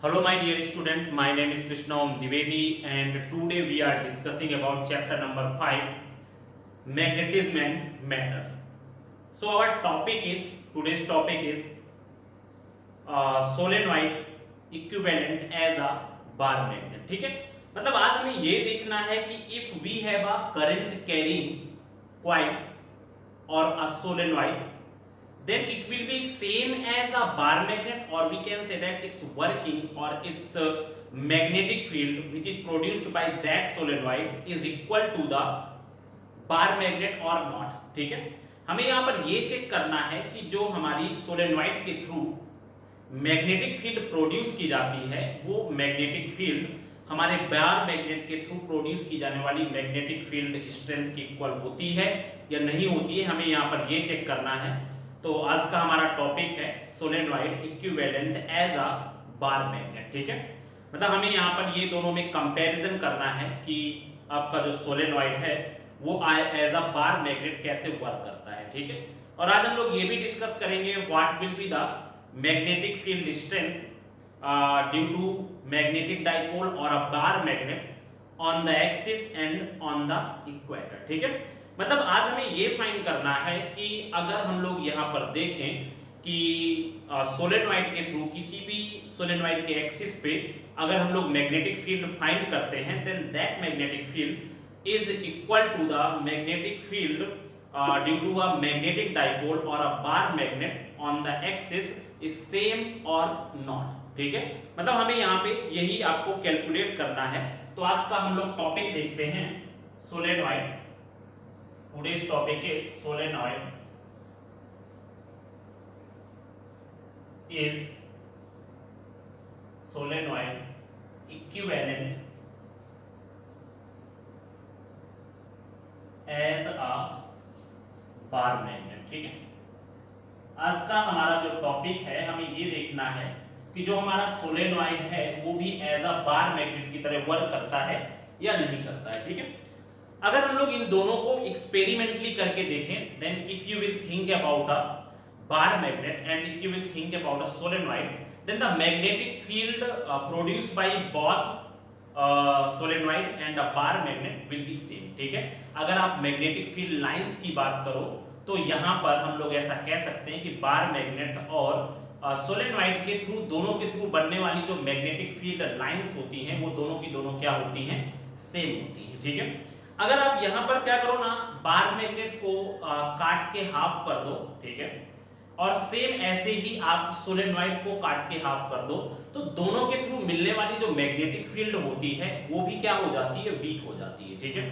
Hello my dear student, my name is Krishna Om Dwivedi and today we are discussing about chapter number 5 magnetism and matter. So our today's topic is solenoid equivalent as a bar magnet. ठीक है, मतलब आज हमें ये देखना है कि if we have a current carrying coil or a solenoid, then it will be same as a bar magnet, or we can say that its working or its magnetic field which is produced by that solenoid is equal to the bar magnet or not. ठीक है, हमें यहाँ पर ये check करना है कि जो हमारी सोलेनॉइड के थ्रू मैग्नेटिक फील्ड प्रोड्यूस की जाती है वो मैग्नेटिक फील्ड हमारे बार मैग्नेट के थ्रू प्रोड्यूस की जाने वाली मैग्नेटिक फील्ड स्ट्रेंथ की इक्वल होती है या नहीं होती है, हमें यहाँ पर ये चेक करना है। तो आज का हमारा टॉपिक है solenoid equivalent as a bar magnet. ठीक है, मतलब हमें यहाँ पर ये दोनों में कंपैरिजन करना है कि आपका जो सोलेनॉइड है वो एज अ बार मैग्नेट कैसे वर्क करता है। ठीक है, और आज हम लोग ये भी डिस्कस करेंगे what will be the magnetic field strength due to magnetic dipole और a bar magnet on the axis and on the equator. ठीक है, मतलब आज हमें ये फाइंड करना है कि अगर हम लोग यहाँ पर देखें कि सोलेनॉइड के थ्रू किसी भी सोलेनॉइड के एक्सिस पे अगर हम लोग मैग्नेटिक फील्ड फाइंड करते हैं then that magnetic field is equal to the magnetic field due to a magnetic dipole और a bar magnet on the axis is same और नॉट। ठीक है, मतलब हमें यहाँ पे यही आपको कैलकुलेट करना है। तो आज का हम लोग टॉपिक देखते हैं solenoid. Today's topic is solenoid equivalent as a bar magnet। ठीक है, आज का हमारा जो टॉपिक है हमें ये देखना है कि जो हमारा सोलेनॉइड है वो भी एज अ बार मैग्नेट की तरह वर्क करता है या नहीं करता है। ठीक है, अगर हम लोग इन दोनों को एक्सपेरिमेंटली करके देखें then if you will think about a bar magnet and if you will think about a solenoid then the magnetic field produced by both solenoid and a bar magnet will be same. ठीक है, अगर आप magnetic field lines की बात करो तो यहाँ पर हम लोग ऐसा कह सकते हैं कि बार मैग्नेट और सोलेनॉइड के थ्रू दोनों के थ्रू बनने वाली जो मैग्नेटिक फील्ड लाइंस होती हैं वो दोनों की दोनों क्या होती हैं, सेम होती हैं। ठीक है, अगर आप यहां पर क्या करो ना, बार मैग्नेट को काट के हाफ कर दो। ठीक है, और सेम ऐसे ही आप सोलेनॉइड को काट के हाफ कर दो तो दोनों के थ्रू मिलने वाली जो मैग्नेटिक फील्ड होती है वो भी क्या हो जाती है, वीक हो जाती है। ठीक है,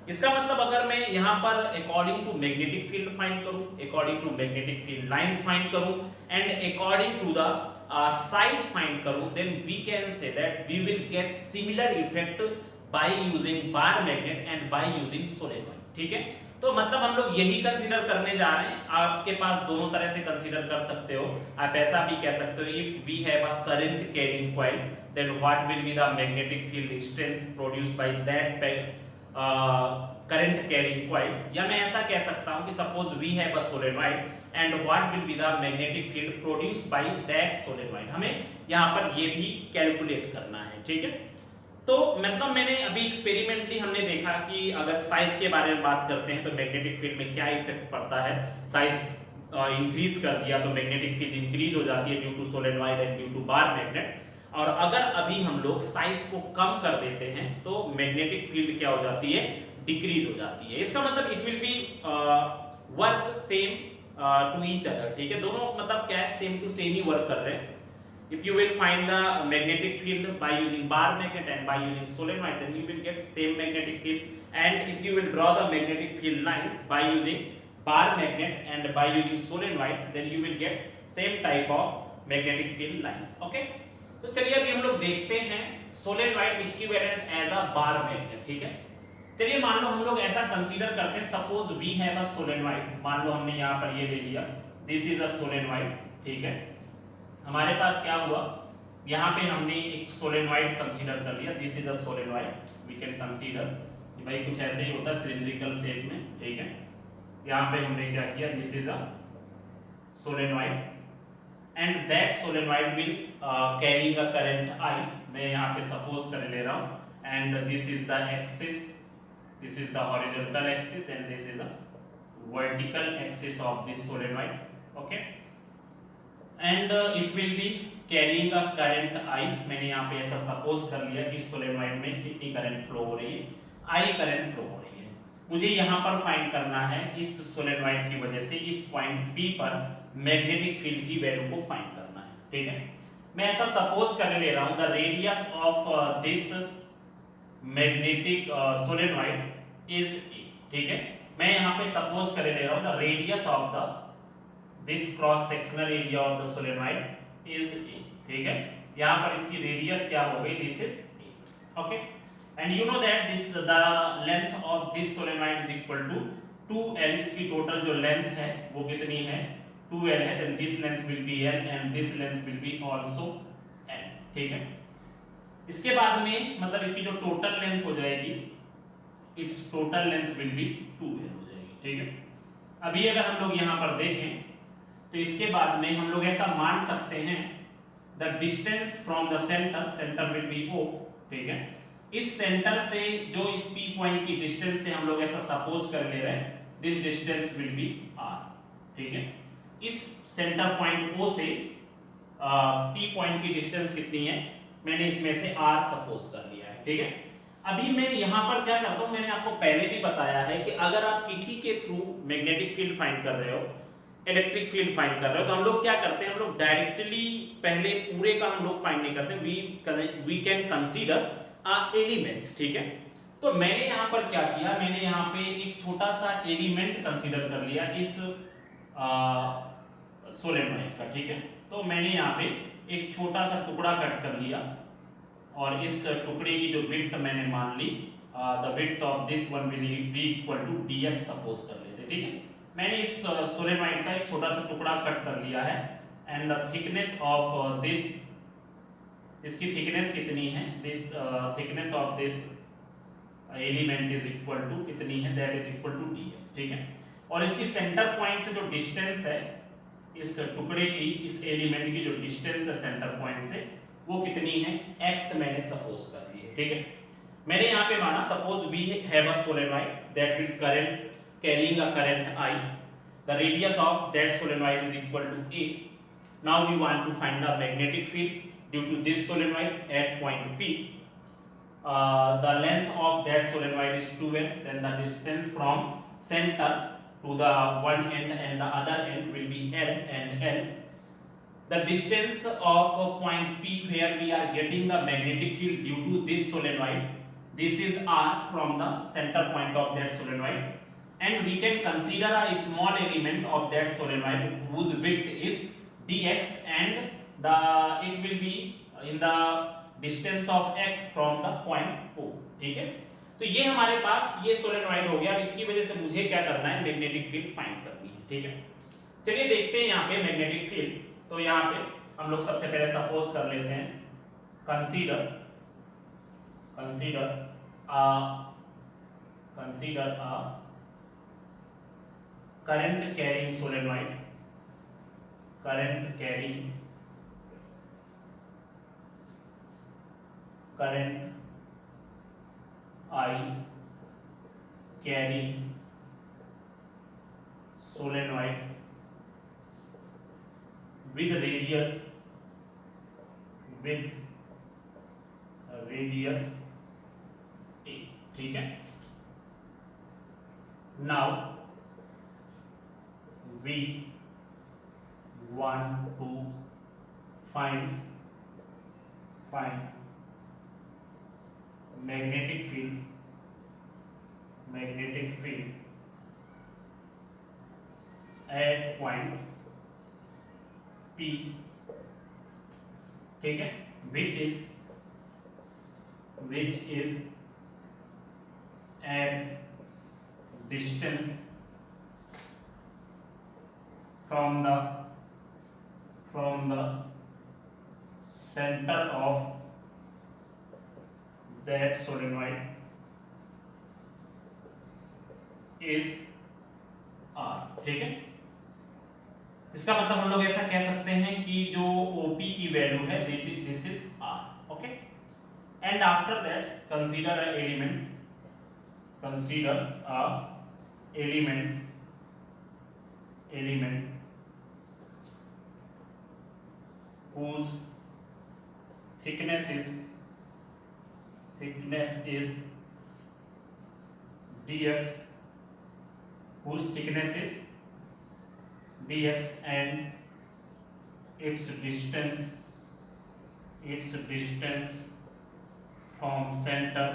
इसका मतलब अगर मैं यहां पर according to magnetic field find करूं, according to magnetic field lines find करूं and according to the size find करूं then we can say that we will get similar effect by using bar magnet and by using solenoid। ठीक है, तो मतलब हम लोग यही कंसीडर करने जा रहे हैं। आपके पास दोनों तरह से कंसीडर कर सकते हो, आप ऐसा भी कह सकते हो if we have a current carrying coil then what will be the magnetic field strength produced by that current carrying coil, या मैं ऐसा कह सकता हूं कि suppose we have a solenoid and what will be the magnetic field produced by that solenoid, हमें यहां पर ये भी कैलकुलेट करना है। ठीक है, तो मतलब मैंने अभी एक्सपेरिमेंटली हमने देखा कि अगर साइज के बारे में बात करते हैं तो मैग्नेटिक फील्ड में क्या इफेक्ट पड़ता है, साइज इंक्रीज कर दिया तो मैग्नेटिक फील्ड इंक्रीज हो जाती है due to solenoid and due to bar magnet, और अगर अभी हम लोग साइज को कम कर देते हैं तो मैग्नेटिक फील्ड क्या हो जाती है, डिक्रीज हो जाती है। इसका मतलब it will be work same to each other. ठीक है, दोनों मतलब क्या है, सेम टू सेम ही वर्क कर रहे हैं। If you will find the magnetic field by using bar magnet and by using solenoid then you will get same magnetic field, and if you will draw the magnetic field lines by using bar magnet and by using solenoid then you will get same type of magnetic field lines। okay, तो चलिए अभी हम लोग देखते हैं solenoid equivalent as a bar magnet। ठीक है, चलिए मान लो हम लोग ऐसा कंसीडर करते हैं, suppose we have a solenoid, मान लो हमने यहाँ पर ये ले लिया, दिस इज अ solenoid। ठीक है, हमारे पास क्या हुआ, यहाँ पे हमने एक सोलेनॉइड कंसीडर कर लिया, this is a solenoid we can consider, भाई कुछ ऐसे ही होता है सिलिंड्रिकल शेप में। ठीक है, यहाँ पे हमने क्या किया, this is a solenoid and that solenoid will carrying a current I. मैं यहाँ पे सपोज कर ले रहा हूँ and this is the axis, this is the horizontal axis and this is the vertical axis of this solenoid, okay. And it will be carrying a current I. मैंने यहाँ पे ऐसा सपोज कर लिया कि इस सोलेनॉइड में कितनी करंट फ्लो हो रही है, आई करंट फ्लो हो रही है। मुझे यहाँ पर फाइंड करना है इस सोलेनॉइड की वजह से इस पॉइंट P पर मैग्नेटिक फील्ड की वैल्यू को फाइंड करना है, ठीक है। मैं ऐसा सपोज कर ले रहा हूँ the radius of this magnetic solenoid is A, ठीक है। मैं यहाँ पे सपोज कर ले रहा हूँ the radius of the this cross sectional area of the solenoid is A, ठीक है। यहाँ पर इसकी रेडियस क्या हो गई, this is A, okay. And you know that this the length of this solenoid is equal to 2l। इसकी total जो लेंथ है वो कितनी है, 2l है। Then this length will be l and this length will be also l, ठीक है। इसके बाद में मतलब इसकी जो टोटल लेंथ हो जाएगी, it's total length will B 2l हो जाएगी, ठीक है। अभी अगर हम लोग यहाँ पर देखें तो इसके बाद में हम लोग ऐसा मान सकते हैं the distance from the centre, centre will be O, ठीक है। इस सेंटर से जो इस P पॉइंट की डिस्टेंस से हम लोग ऐसा सपोज कर ले रहे हैं this distance will B R, ठीक है। इस सेंटर पॉइंट O से P पॉइंट की डिस्टेंस कितनी है, मैंने इसमें से R सपोज कर लिया है, ठीक है। अभी मैं यहाँ पर क्या करता हूँ, मैंने आपको पहले भी बताया है कि अगर आप किसी के थ्रू मैग्नेटिक फील्ड फाइंड कर रहे हो, इलेक्ट्रिक फील्ड फाइंड कर रहे हो, तो हम लोग क्या करते हैं, हम लोग डायरेक्टली पहले पूरे का हम लोग फाइंड नहीं करते, we can consider a element, ठीक है। तो मैंने यहाँ पर क्या किया, मैंने यहाँ पे एक छोटा सा एलिमेंट कंसीडर कर लिया इस सोलेनॉइड का, ठीक है। तो मैंने यहाँ पे एक छोटा सा टुकड़ा कट कर लिया और इस टुकड़े की जो विड्थ मैंने मान ली the width of this one will be equal to dx suppose कर लेते, ठीक है। मैंने इस सोलेनॉइड का एक छोटा सा टुकड़ा कट कर लिया है and the thickness of this, इसकी थिकनेस कितनी है, this thickness of this element is equal to कितनी है, that is equal to dx, ठीक है। और इसकी सेंटर पॉइंट से जो डिस्टेंस है इस टुकड़े की, इस एलिमेंट की जो डिस्टेंस है सेंटर पॉइंट से वो कितनी है, x मैंने सपोज कर ली है, ठीक है। मैंने यहाँ पे माना suppose we have a solenoid that will current carrying a current I, the radius of that solenoid is equal to A. Now we want to find the magnetic field due to this solenoid at point P. The length of that solenoid is 2l, then the distance from center to the one end and the other end will be L and L. The distance of point P where we are getting the magnetic field due to this solenoid, this is R from the center point of that solenoid. And we can consider a small element of that solenoid whose width is dx and the it will be in the distance of x from the point O, ठीक है। तो ये हमारे पास ये solenoid हो गया। अब इसकी वजह से मुझे क्या करना है, मैग्नेटिक फील्ड फाइंड करनी है, ठीक है। चलिए देखते हैं यहाँ पे मैग्नेटिक फील्ड। तो यहाँ पे हम लोग सबसे पहले सपोज कर लेते हैं consider a current carrying solenoid, current I carrying solenoid with radius a, ठीक है। Now we want to find magnetic field at point P, ठीक है, which is at distance from the center of that solenoid is R, ठीक है। इसका मतलब हम लोग ऐसा कह सकते हैं कि जो OP की वैल्यू है this is R, okay. And after that consider a element whose thickness is dx, whose thickness is dx and its distance from center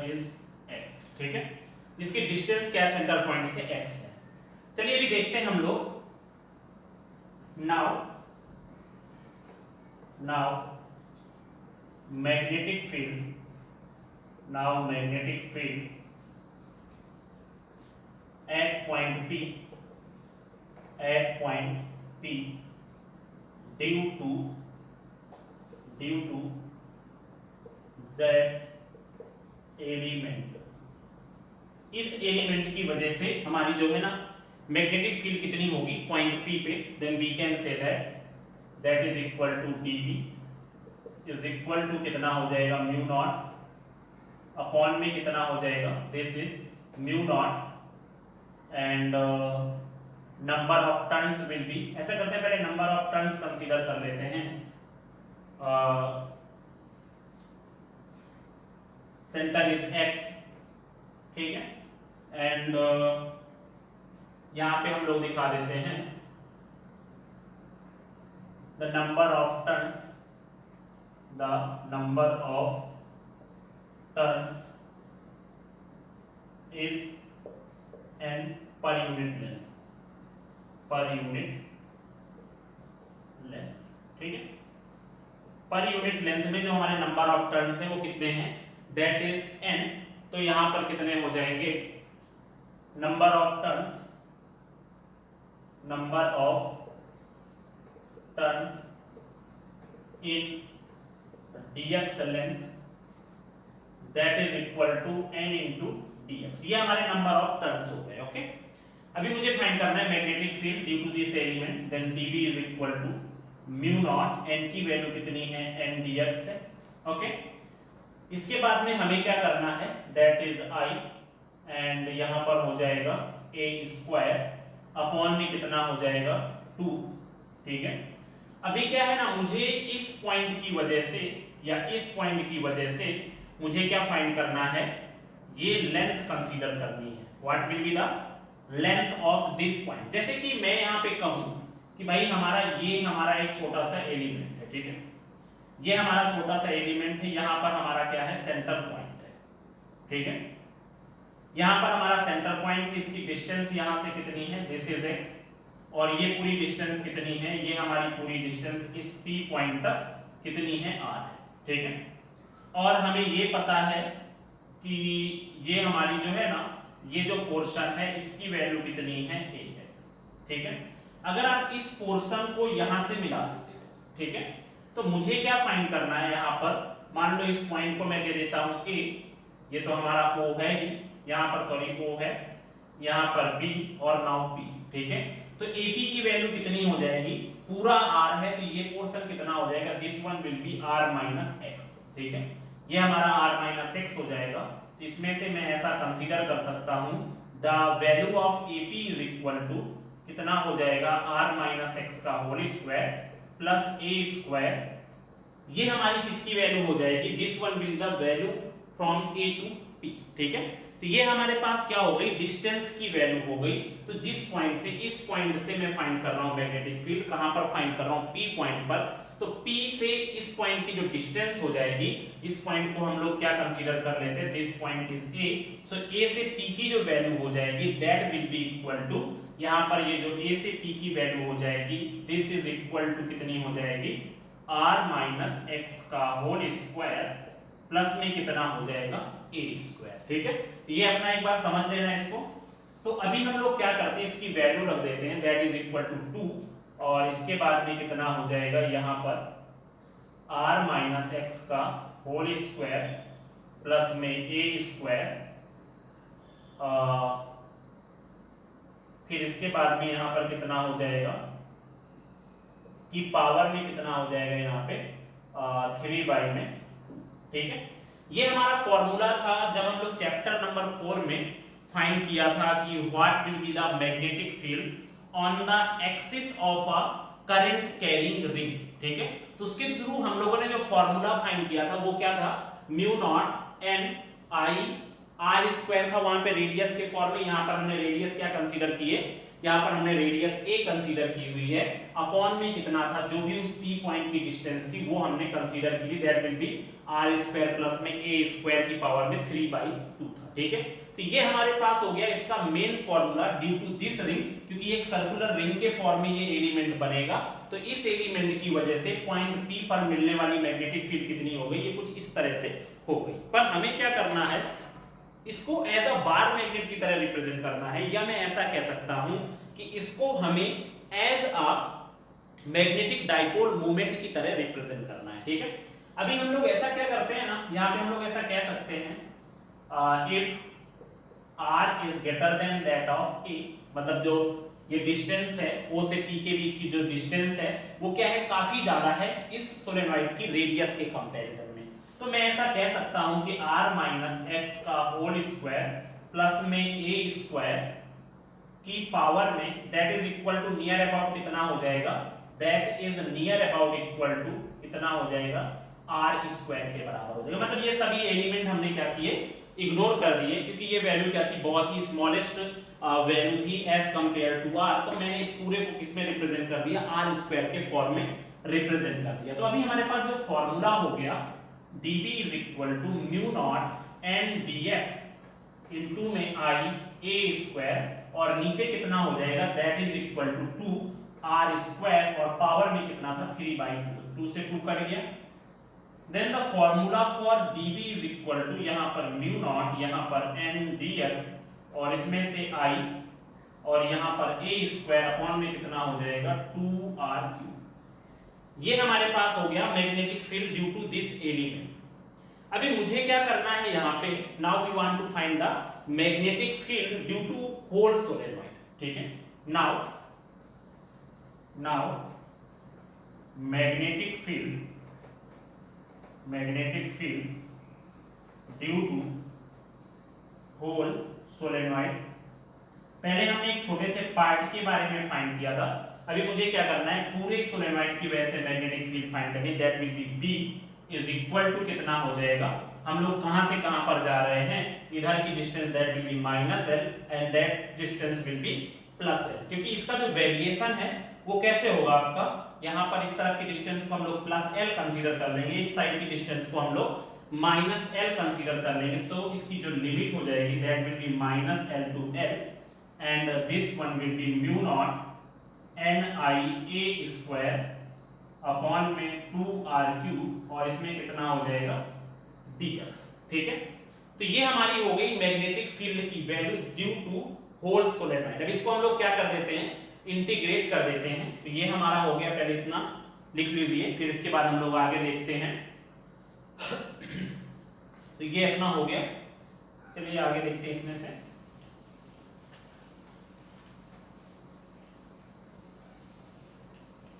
is x, ठीक है। इसकी डिस्टेंस क्या है सेंटर पॉइंट से x है। चलिए अभी देखते हैं हम लोग। Now magnetic field at point P due to that element, इस एलिमेंट की वजह से हमारी जो है ना मैग्नेटिक फील्ड कितनी होगी पॉइंट P पे, then we can say that is equal to dB is equal to कितना हो जाएगा म्यू नॉट अपॉन में कितना हो जाएगा this is mu naught and number of turns will be, ऐसा करते हैं पहले नंबर ऑफ टर्न्स कंसीडर कर लेते हैं। सेंटर इज x, ठीक है। एंड यहां पे हम लोग दिखा देते हैं the number of turns is n per unit length, ठीक है। पर यूनिट लेंथ में जो हमारे नंबर ऑफ टर्न्स है वो कितने हैं दैट इज n, तो यहां पर कितने हो जाएंगे number of turns in dx length that is equal to n into dx, ये हमारे नंबर ऑफ टर्न्स हो गए, ओके। अभी मुझे फाइंड करना है magnetic field due to this element, then dB is equal to mu naught, n की value कितनी है n dx है, ओके। इसके बाद में हमें क्या करना है दैट इज I एंड यहां पर हो जाएगा a स्क्वायर अपॉन में कितना हो जाएगा 2, ठीक है। अभी क्या है ना मुझे इस पॉइंट की वजह से या इस पॉइंट की वजह से मुझे क्या फाइंड करना है, ये लेंथ कंसीडर करनी है। What will be the length of this point. जैसे कि मैं यहां पे कहूं कि भाई ये हमारा एक छोटा सा एलिमेंट है, ठीक है। ये हमारा छोटा सा एलिमेंट है, यहां पर हमारा क्या है सेंटर पॉइंट है, ठीक है। यहां पर हमारा सेंटर पॉइंट, इसकी डिस्टेंस यहां से कितनी है दिस इज x, और ये पूरी डिस्टेंस कितनी है, ये हमारी पूरी डिस्टेंस इस P पॉइंट तक कितनी है r है, ठीक है। और हमें ये पता है कि ये हमारी जो है ना ये जो पोर्शन है इसकी वैल्यू कितनी है a है, ठीक है। अगर आप इस पोर्शन को यहां से मिला देते हो, ठीक है, तो मुझे क्या फाइंड करना है यहाँ पर, मान लो इस पॉइंट को मैं दे देता हूं a, ये तो हमारा O है ही, यहाँ पर सॉरी O है, यहाँ पर B और नाउ P, ठीक है। तो AP की वैल्यू कितनी हो जाएगी, पूरा R है तो ये पोर्शन कितना हो जाएगा this one will B R minus x, ठीक है। ये हमारा R माइनस x हो जाएगा। तो इसमें से मैं ऐसा कंसीडर कर सकता हूं the value of AP is equal to कितना हो जाएगा R माइनस x का whole square plus a square, ये हमारी किसकी वैल्यू हो जाएगी this one will the value from A to P, ठीक है। तो ये हमारे पास क्या हो गई डिस्टेंस की वैल्यू हो गई। तो जिस पॉइंट से इस पॉइंट से मैं फाइंड कर रहा हूं मैग्नेटिक फील्ड, कहां पर फाइंड कर रहा हूं P पॉइंट पर, तो P से इस पॉइंट की जो डिस्टेंस हो जाएगी, इस पॉइंट को हम लोग क्या कंसीडर कर लेते हैं this point is A, so A से P की जो वैल्यू हो जाएगी that will be equal to, यहां पर ये जो A से P की वैल्यू हो जाएगी दिस इज इक्वल टू कितनी हो जाएगी R माइनस x का होल स्क्वायर प्लस में कितना हो जाएगा A स्क्वायर, ठीक है। ये अपना एक बार समझ लेना इसको। तो अभी हम लोग क्या करते हैं इसकी वैल्यू रख देते हैं दैट इज इक्वल टू 2, और इसके बाद में कितना हो जाएगा यहां पर R माइनस x का होल स्क्वायर प्लस में A स्क्वायर फिर इसके बाद में यहाँ पर कितना हो जाएगा कि पावर में कितना हो जाएगा यहाँ पे 3 में, ठीक है। ये हमारा फॉर्मूला था जब हम लोग चैप्टर नंबर 4 में फाइंड किया था कि what will be the magnetic field on the axis of a current carrying ring, ठीक है। तो उसके थ्रू हम लोगों ने जो फॉर्मूला फाइंड किया था वो क्या था, mu not an I R square था, वहां पे रेडियस के फॉर्म में। यहाँ पर हमने रेडियस क्या कंसीडर किए, यहाँ पर हमने रेडियस a कंसीडर की हुई है, अपॉन में कितना था, जो भी उस p पॉइंट की डिस्टेंस थी वो हमने कंसीडर की, that will B r square plus में a स्क्वायर की पावर में 3/2 था, ठीक है। तो ये हमारे पास हो गया इसका main formula due to this ring, क्योंकि एक सर्कुलर रिंग के फॉर्म में ये एलिमेंट बनेगा, तो इस एलिमेंट की वजह से पॉइंट p पर मिलने वाली मैग्नेटिक फील्ड कितनी हो गई, ये कुछ इस तरह से हो गई। पर हमें क्या करना है, इसको एज अ बार मैग्नेट की तरह रिप्रेजेंट करना है, या मैं ऐसा कह सकता हूं कि इसको हमें as a magnetic dipole moment की तरह रिप्रेजेंट करना है, ठीक है। अभी हम लोग ऐसा क्या करते हैं ना, यहाँ पे हम लोग ऐसा कह सकते हैं if r is greater than that of a, मतलब जो ये डिस्टेंस है o से p के बीच की जो डिस्टेंस है वो क्या है, काफी ज्यादा है इस सोलेनोइड की रेडियस के कंपैरिजन में। तो मैं ऐसा कह सकता हूं कि r माइनस एक्स का होल स्क्वायर प्लस में a स्क्वायर की पावर में that is equal to near about कितना हो जाएगा, that is near about equal to कितना हो जाएगा, r स्क्वायर के बराबर हो जाएगा। मतलब ये सभी एलिमेंट हमने क्या किए, इग्नोर कर दिए, क्योंकि ये वैल्यू क्या थी, बहुत ही स्मॉलेस्ट वैल्यू थी एज कंपेयर टू r। तो मैंने इस पूरे को किसमें रिप्रेजेंट कर दिया, r स्क्वायर के फॉर्म में रिप्रेजेंट कर दिया। तो अभी हमारे पास जो फॉर्मूला हो गया dB is equal to mu naught n dx into में i a स्क्वायर, और नीचे कितना हो जाएगा, that is equal to 2r square, और पावर में कितना था 3/2, 2 से 2 कट गया। Then the formula for dB is equal to यहाँ पर म्यू नॉट, यहाँ पर n dx, और इसमें से i, और यहाँ पर a स्क्वायर अपॉन में कितना हो जाएगा 2r3। ये हमारे पास हो गया magnetic field due to this element. अभी मुझे क्या करना है यहाँ पे, now we want to find the magnetic field due to whole solenoid, ठीक है। Now magnetic field due to whole solenoid, पहले हमने एक छोटे से पार्ट के बारे में फाइंड किया था, अभी मुझे क्या करना है, पूरे सोलेनोइड की वजह से मैग्नेटिक फील्ड फाइंड करनी, that will be B is equal to कितना हो जाएगा, हम लोग कहां से कहां पर जा रहे हैं, इधर की distance that will be -l and that distance will be +l, क्योंकि इसका जो वेरिएशन है वो कैसे होगा आपका, यहाँ पर इस तरफ की डिस्टेंस को हम लोग +l कंसीडर कर लेंगे, इस साइड की डिस्टेंस को हम लोग -l कंसीडर कर लेंगे, तो इसकी जो लिमिट हो जाएगी that will be -l to l, and this one will B mu naught n i a square upon में 2r3, और इसमें कितना हो जाएगा dx, ठीक है। तो ये हमारी हो गई मैग्नेटिक फील्ड की value due to whole solenoid. अब इसको हम लोग क्या कर देते हैं, इंटीग्रेट कर देते हैं। तो ये हमारा हो गया, पहले इतना लिख लीजिए, फिर इसके बाद हम लोग आगे देखते हैं। तो ये अपना हो गया, चलिए आगे देखते हैं इसमें से।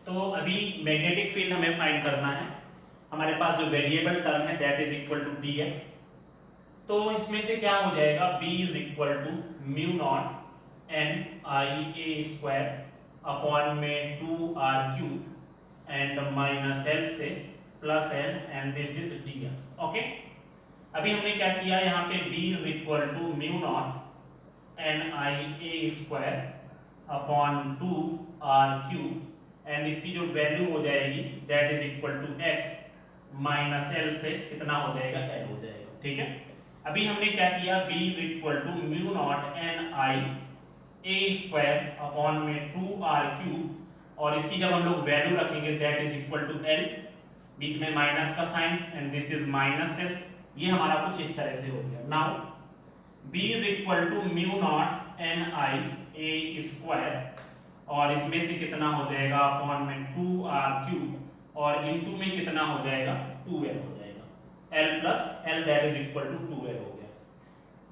तो अभी मैग्नेटिक फील्ड हमें फाइंड करना है, हमारे पास जो वेरिएबल टर्म है that is equal to dx, तो इसमें से क्या हो जाएगा, B is equal to mu naught n i a square upon में 2r3 एंड -l से +l, and this is dx, okay. अभी हमने क्या किया, यहाँ पे B is equal to mu naught n i a square upon 2r3, and इसकी जो वैल्यू हो जाएगी that is equal to x -l से कितना हो जाएगा, l हो जाएगा, ठीक है। अभी हमने क्या किया, B is equal to mu naught n i a square upon में 2r3, और इसकी जब हम लोग वैल्यू रखेंगे that is equal to l, बीच में माइनस का sign, and this is -l, ये हमारा कुछ इस तरह से हो गया। Now B is equal to mu naught n i a square, और इसमें से कितना हो जाएगा अपॉन में 2r3, और इनटू में कितना हो जाएगा 2l हो जाएगा, l plus l that is equal to 2l हो गया।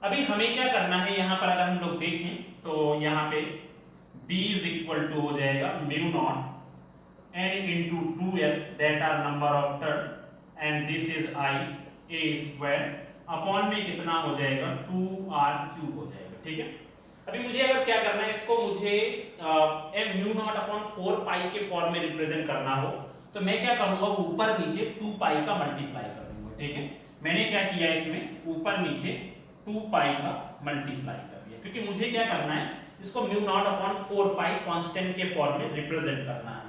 अभी हमें क्या करना है, यहाँ पर अगर हम लोग देखें तो यहाँ पे B इज इक्वल टू हो जाएगा mu naught n into 2l that are number of turn and this is I a square upon में कितना हो जाएगा 2r क्यूब हो जाएगा। ठीक है, अभी मुझे अगर क्या करना है, इसको मुझे म्यू नॉट अपॉन 4 पाई के फॉर्म में रिप्रेजेंट करना हो तो मैं क्या करूंगा, ऊपर नीचे 2 पाई का मल्टीप्लाई कर दूंगा। ठीक है, मैंने क्या किया इसमें ऊपर नीचे 2 पाई का मल्टीप्लाई कर दिया, क्योंकि मुझे क्या करना है, इसको mu naught upon 4 pi constant के फॉर्म में रिप्रेजेंट करना है।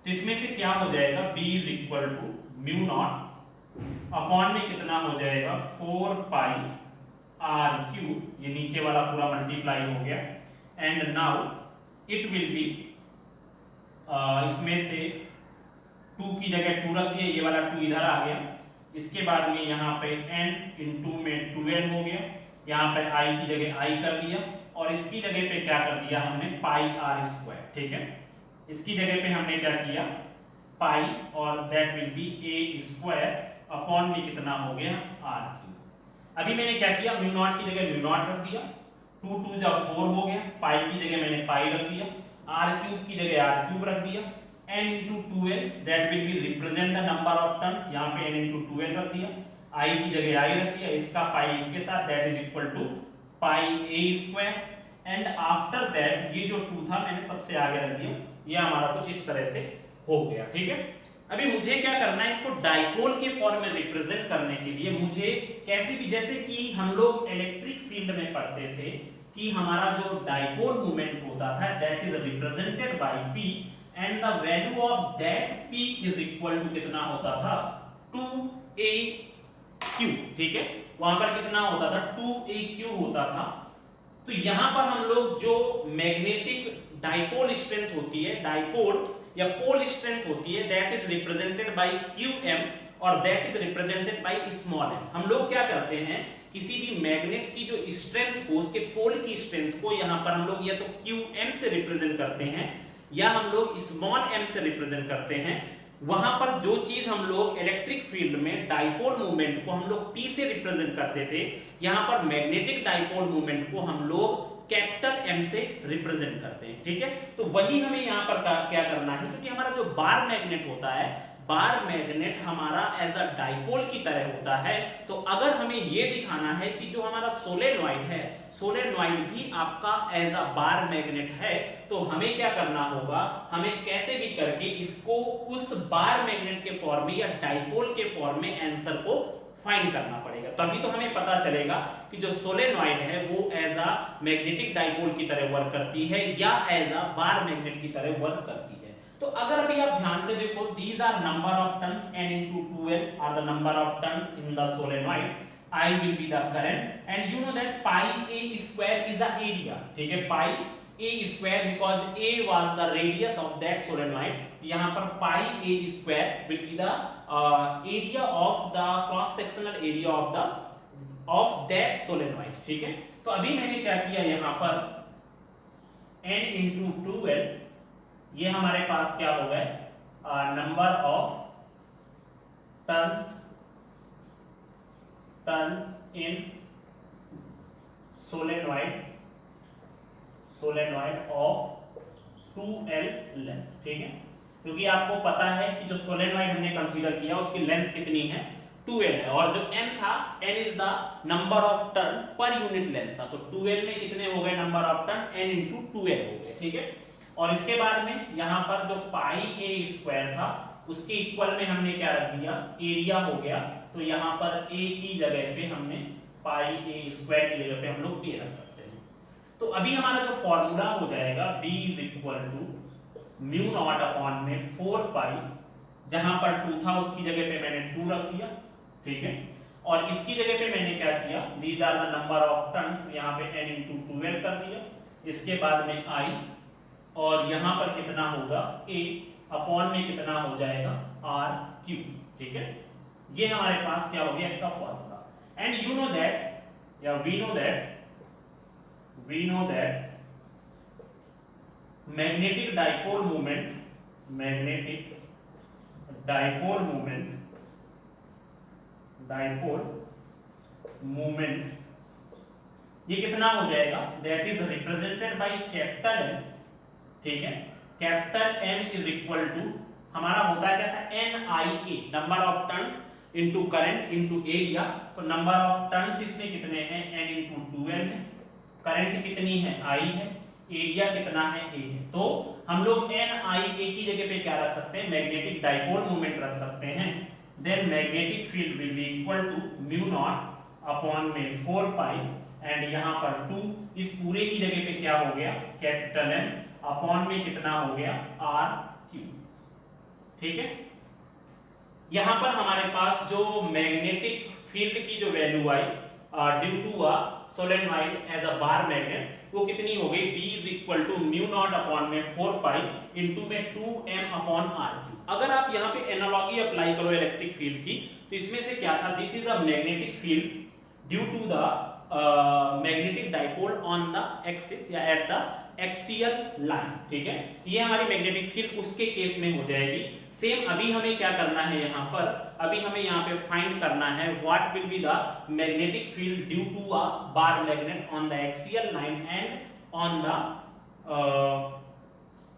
तो इसमें से क्या हो जाएगा, b is equal to mu naught upon में कितना हो जाएगा 4 पाई r क्यूब, ये नीचे वाला पूरा मल्टीप्लाई हो गया, and now it will B, इसमें से 2 की जगह 2 रख दिया, ये वाला 2 इधर आ गया, इसके बाद में यहाँ पे n इंटू में 12 हो गया, यहाँ पे i की जगह i कर दिया, और इसकी जगह पे क्या कर दिया हमने पाई r स्क्वायर। ठीक है, इसकी जगह पे हमने क्या किया पाई, और that will B a square upon में कितना हो गया r क्यूब। अभी मैंने क्या किया, म्यू नॉट की जगह म्यू नॉट रख दिया, 2 2 जा 4 हो गया, पाई की जगह मैंने पाई रख दिया, r क्यूब की जगह r क्यूब रख दिया, n into 2l that will be represent the number of terms, यहाँ पे n into 2l रख दिया, i की जगह i रख दिया, इसका पाई इसके साथ, that is equal to pi a square, and after that ये जो 2 था मैंने सबसे आगे रख दिया, ये हमारा कुछ इस तरह से हो गया। ठीक है, अभी मुझे क्या करना है, इसको डाइपोल के फॉर्म में रिप्रेजेंट करने के लिए मुझे कैसे भी, जैसे कि हम लोग इलेक्ट्रिक फील्ड में पढ़ते थे कि हमारा जो डाइपोल मोमेंट होता था that is represented by p and the value of that p is equal to कितना होता था 2aq। ठीक है, वहां पर कितना होता था 2aq होता था। तो यहां पर हम लोग जो मैग्नेटिक डाइपोल स्ट्रेंथ होती है, डाइपोल या पोल स्ट्रेंथ होती है, that is represented bye qm और that is represented by small m। हम लोग क्या करते हैं, किसी भी मैग्नेट की जो स्ट्रेंथ को, उसके पोल की स्ट्रेंथ को यहां पर हम लोग या तो qm से रिप्रेजेंट करते हैं या हम लोग स्मॉल m से रिप्रेजेंट करते हैं। वहां पर जो चीज हम लोग इलेक्ट्रिक फील्ड में डाइपोल मूवमेंट को हम लोग p से रिप्रेजेंट करते थे, यहां पर मैग्नेटिक डाइपोल मूवमेंट को हम लोग कैपिटल M से रिप्रेजेंट करते हैं। ठीक है, तो वही हमें यहाँ पर क्या करना है, क्योंकि हमारा जो बार मैग्नेट होता है, बार मैग्नेट हमारा एज अ डाइपोल की तरह होता है। तो अगर हमें ये दिखाना है कि जो हमारा सोलेनॉइड है, सोलेनॉइड भी आपका एज अ बार मैग्नेट है, तो हमें क्या करना होगा, हमें कैसे भी करके इसको उस बार मैग्नेट के फॉर्म में या डाइपोल के फॉर्म में आंसर को फाइंड करना पड़ेगा। तभी तो हमें पता चलेगा कि जो सोलेनॉइड है वो एज अ मैग्नेटिक डाइपोल की तरह वर्क करती है या एज अ बार मैग्नेट की तरह वर्क करती है। तो अगर अभी आप ध्यान से देखो, these are number of turns n into 2l are the number of turns in the solenoid, I will be the current and you know that pi a square is the area। ठीक है, pi a square because a was the radius of that solenoid, यहाँ पर pi a square will be the area of the cross sectional area of that solenoid। ठीक है, तो अभी मैंने क्या किया, यहाँ पर n into 2l, ये हमारे पास क्या हो गए, number of turns in solenoid of 2l length. ठीक है, क्योंकि आपको पता है कि जो सोलेनॉइड हमने कंसीडर किया उसकी लेंथ कितनी है 2l है, और जो n था, n is the number of turn per unit length था, तो 2l में कितने हो गए number of turn, n into 2l हो गए। ठीक है, और इसके बाद में यहाँ पर जो पाई a स्क्वायर था उसके इक्वल में हमने क्या रख दिया, एरिया हो गया, तो यहाँ पर a की जगह पे हमने पाई a स्क्वायर की जगह पे हम लोग a रख सकते हैं। तो अभी हमारा जो फॉर्मूला हो जाएगा b is equal to mu naught upon में 4 पाई, जहां पर 2 था उसकी जगह पे मैंने 2 रख दिया। ठीक है, और इसकी जगह पे मैंने क्या किया, these are the number of turns, यहाँ पे n into 2l कर दिया, इसके बाद में i, और यहाँ पर कितना होगा a अपॉन में कितना हो जाएगा r क्यूब। ठीक है, ये हमारे पास क्या हो गया इसका formula. And you know that या we know that magnetic dipole movement ये कितना हो जाएगा, that is represented by capital M ठीक है। Capital N is equal to हमारा होता है क्या था, N I A, number of turns into current into area. तो नंबर ऑफ टर्न्स इसमें कितने हैं, एन इनटू 12 है, करंट कितनी है, आई है, एरिया कितना है, ए है। तो हम लोग एन आई ए की जगह पे क्या रख सकते हैं, मैग्नेटिक डाइपोल मोमेंट रख सकते हैं। Then magnetic field will be equal to mu naught upon में 4 पाई, एंड यहाँ पर 2, इस पूरे की जगह पे क्या हो गया, कैपिटल एन अपॉन में कितना हो गया, आर क्यू। ठीक है। यहां पर हमारे पास जो मैग्नेटिक फील्ड की जो value I due to a solenoid as a bar magnet, वो कितनी हो गई, B is equal to mu naught upon में 4 पाई इनटू में 2m अपॉन आर क्यू। अगर आप यहाँ पे एनालॉजी अप्लाई करो इलेक्ट्रिक फील्ड की, तो इसमें से क्या था, this is a magnetic field due to the magnetic dipole on the axis या एट द एक्सियल लाइन। ठीक है, ये हमारी मैग्नेटिक फील्ड उसके केस में हो जाएगी। सेम अभी हमें क्या करना है, यहाँ पर अभी हमें यहाँ पे फाइंड करना है what will be the magnetic field due to a bar magnet on the axial line and on the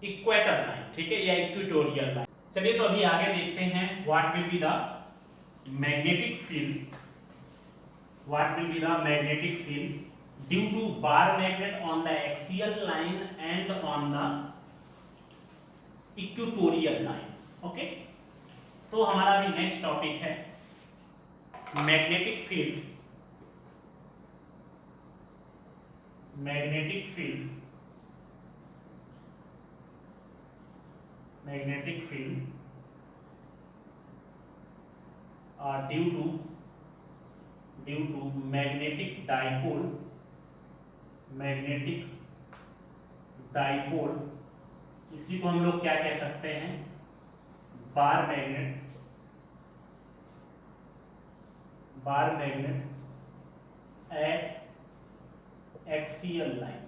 equator line. ठीक है, या इक्वेटोरियल लाइन। चलिए तो अभी आगे देखते हैं what will be the magnetic field, what will be the magnetic field due to bar magnet on the axial line and on the equatorial line. Okay, तो हमारा भी नेक्स्ट टॉपिक है magnetic field, magnetic field, magnetic field due to magnetic dipole, magnetic dipole, इसी को हम लोग क्या कह सकते हैं, bar magnet, bar magnet at axial line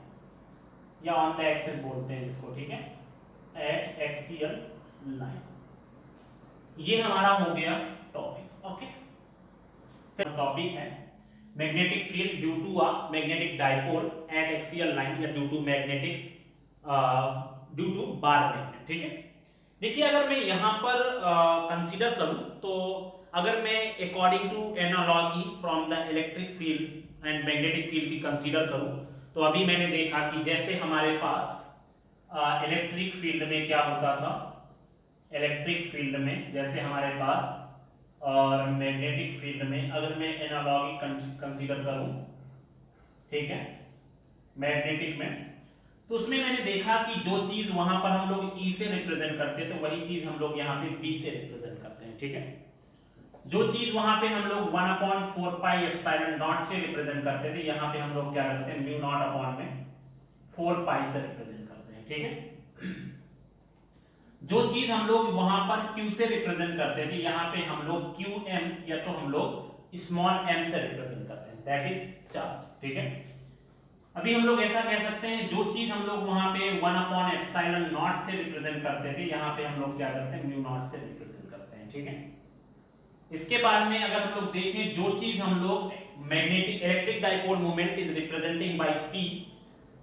या ऑन द एक्सिस बोलते हैं जिसको। ठीक है, एट एक्सियल लाइन। ये हमारा हो गया टॉपिक। ओके, टॉपिक है magnetic field due to a magnetic dipole at axial line या due to magnetic due to bar magnet. ठीक है, देखिए अगर मैं यहाँ पर कंसीडर करूं, तो अगर मैं according to analogy from the electric field and magnetic field की कंसीडर करूं, तो अभी मैंने देखा कि जैसे हमारे पास इलेक्ट्रिक फील्ड में क्या होता था, इलेक्ट्रिक फील्ड में जैसे हमारे पास और मैग्नेटिक फील्ड में अगर मैं एनालॉजी कंसीडर करूं, ठीक है, मैग्नेटिक में, तो उसमें मैंने देखा कि जो चीज वहां पर हम लोग E से रिप्रेजेंट करते थे, वही चीज हम लोग यहाँ पे B से रिप्रेजेंट करते हैं। ठीक है, जो चीज वहां पे हम लोग 1/4 पाई एप्सिलॉन नॉट से रिप्रेजेंट करते थे, यहाँ पे हम लोग क्या करते हैं, म्यू नॉट अपॉन में 4 पाई से रिप्रेजेंट करते हैं। ठीक है, जो चीज हम लोग वहां पर Q से रिप्रेजेंट करते थे, यहाँ पे हम लोग QM या तो हम लोग स्मॉल m से रिप्रेजेंट करते हैं, दैट इज चार्ज। ठीक है, अभी हम लोग ऐसा कह सकते हैं, जो चीज हम लोग वहां पे 1/ε0 से रिप्रेजेंट करते थे, यहाँ पे हम लोग क्या करते हैं, म्यू नॉट से रिप्रेजेंट करते हैं। ठीक है, इसके बाद में अगर हम लोग देखें, जो चीज हम लोग magnetic electric dipole moment is representing by P,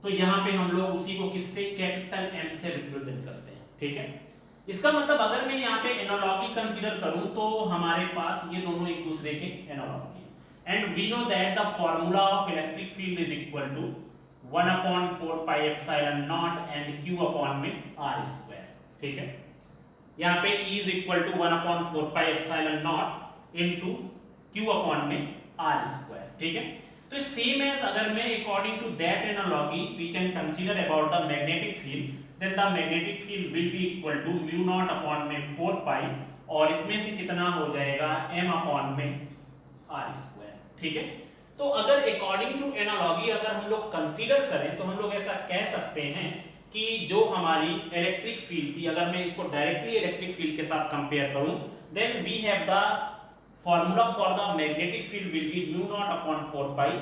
तो यहाँ पे हम लोग उसी को किससे, कैपिटल M से रिप्रेजेंट करते हैं। ठीक है, इसका मतलब अगर मैं यहाँ पे एनालॉजी कंसीडर करूं, तो हमारे पास ये दोनों एक दूसरे के एनालॉगी हैं, and we know that the formula of electric field is equal to 1/4 pi epsilon naught and Q upon में R स्क्वायर। ठीक है, यहाँ पे E is equal to 1/4 pi epsilon naught into Q upon में R square. ठीक है, तो same as अगर मैं according to that analogy we can consider about the magnetic field, then the magnetic field will be equal to mu naught upon में 4 pi, और इसमें से कितना हो जाएगा, m अपॉन में r स्क्वायर। ठीक है, तो अगर अकॉर्डिंग टू एनालॉजी अगर हम लोग कंसीडर करें, तो हम लोग ऐसा कह सकते हैं कि जो हमारी इलेक्ट्रिक फील्ड थी, अगर मैं इसको डायरेक्टली इलेक्ट्रिक फील्ड के साथ कंपेयर करूं, then we have the formula for the magnetic field will be mu naught upon 4 pi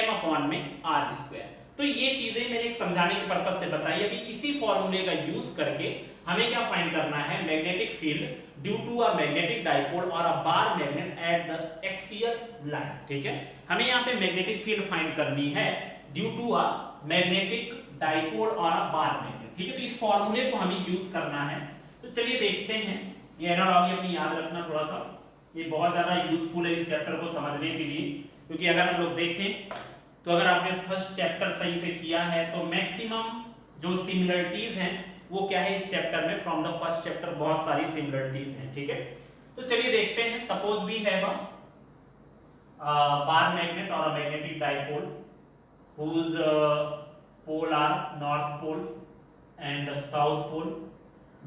m upon में r स्क्वायर। तो ये चीजें मैंने एक समझाने के पर्पस से बताई। अभी इसी फॉर्मूले का यूज करके हमें क्या फाइंड करना है, magnetic field due to a magnetic dipole और a bar magnet at the axial line. ठीक है, हमें यहाँ पे मैग्नेटिक फील्ड फाइंड करनी है due to a magnetic dipole और अ बार मैग्नेट। ठीक है। तो इस फॉर्मूले को हमें यूज करना है। तो चलिए देखते हैं। ये एनालॉजी अपनी याद रखना थोड़ा सा, ये बहुत ज्यादा यूजफुल है इस चैप्टर को समझने के लिए, क्योंकि अगर हम लोग देखें तो अगर आपने फर्स्ट चैप्टर सही से किया है तो मैक्सिमम जो सिमिलरिटीज हैं वो क्या है इस चैप्टर में, फ्रॉम द फर्स्ट चैप्टर बहुत सारी सिमिलरिटीज हैं, ठीक है। तो चलिए देखते हैं। Suppose we have bar magnet और a magnetic dipole whose pole are north pole and south pole.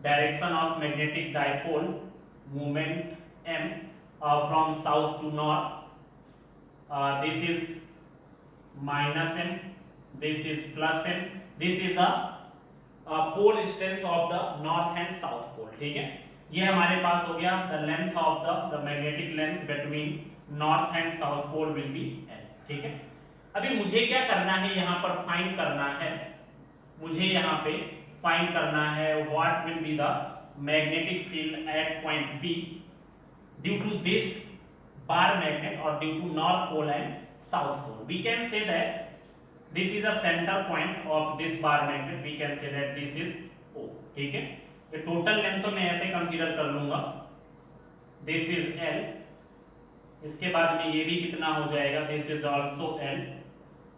Direction of magnetic dipole movement m from south to north. This is minus m, this is plus m. This is the pole strength of the north and south pole, ठीक है। ये हमारे पास हो गया the length of the magnetic length between north and south pole will be l, ठीक है। अभी मुझे क्या करना है, यहाँ पर फाइंड करना है, मुझे यहाँ पे फाइंड करना है what will be the magnetic field at point B due to this bar magnet और due to north pole and south pole. We can say that this is the centre point of this bar magnet, we can say that this is O, ठीक है। ये total length तो मैं ऐसे consider कर लूंगा, this is L, इसके बाद में ये भी कितना हो जाएगा, दिस इज ऑल्सो L,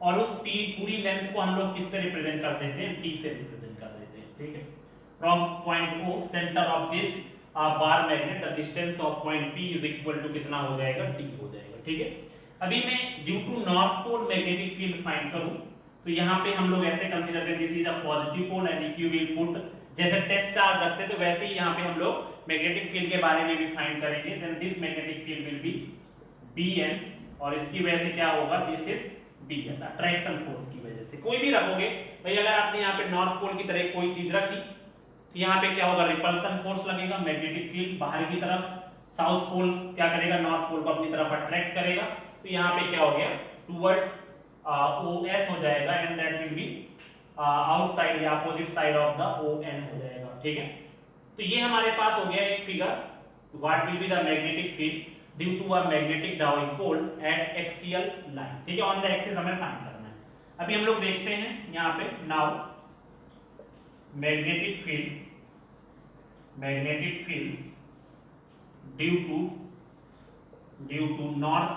और उस पूरी लेंथ को हम लोग किससे रिप्रेजेंट कर देते हैं, T से रिप्रेजेंट कर देते हैं, ठीक है। From point O centre of this bar magnet the distance of point P is equal to कितना हो जाएगा, D हो जाएगा, ठीक है। अभी मैं due to north pole magnetic field find करूं तो यहाँ पे हम लोग ऐसे कंसीडर करें this is a positive pole and if you will put, जैसे टेस्ट चार्ज रखते तो वैसे ही यहाँ पे हम लोग मैग्नेटिक फील्ड के बारे में भी फाइंड करेंगे। Then this magnetic field will be Bn, और इसकी वजह से क्या होगा, this is Bs, attraction force की वजह से। कोई भी रखोगे भाई, अगर आपने यहाँ पे नॉर्थ पोल की तरह कोई चीज रखी तो यहाँ पे क्या होगा, रिपल्सन फोर्स लगेगा, मैग्नेटिक फील्ड बाहर की तरफ, साउथ पोल क्या करेगा, नॉर्थ पोल को अपनी तरफ अट्रैक्ट करेगा, तो यहाँ पे क्या हो गया, टुवर्ड्स OS हो जाएगा and that will be outside या opposite side of the ON हो जाएगा, ठीक है। तो ये हमारे पास हो गया एक figure, what will be the magnetic field due to a magnetic dipole at axial line, ठीक है। ऑन द एक्सिस हमें फाइंड करना है। अभी हम लोग देखते हैं यहाँ पे, now magnetic field due to north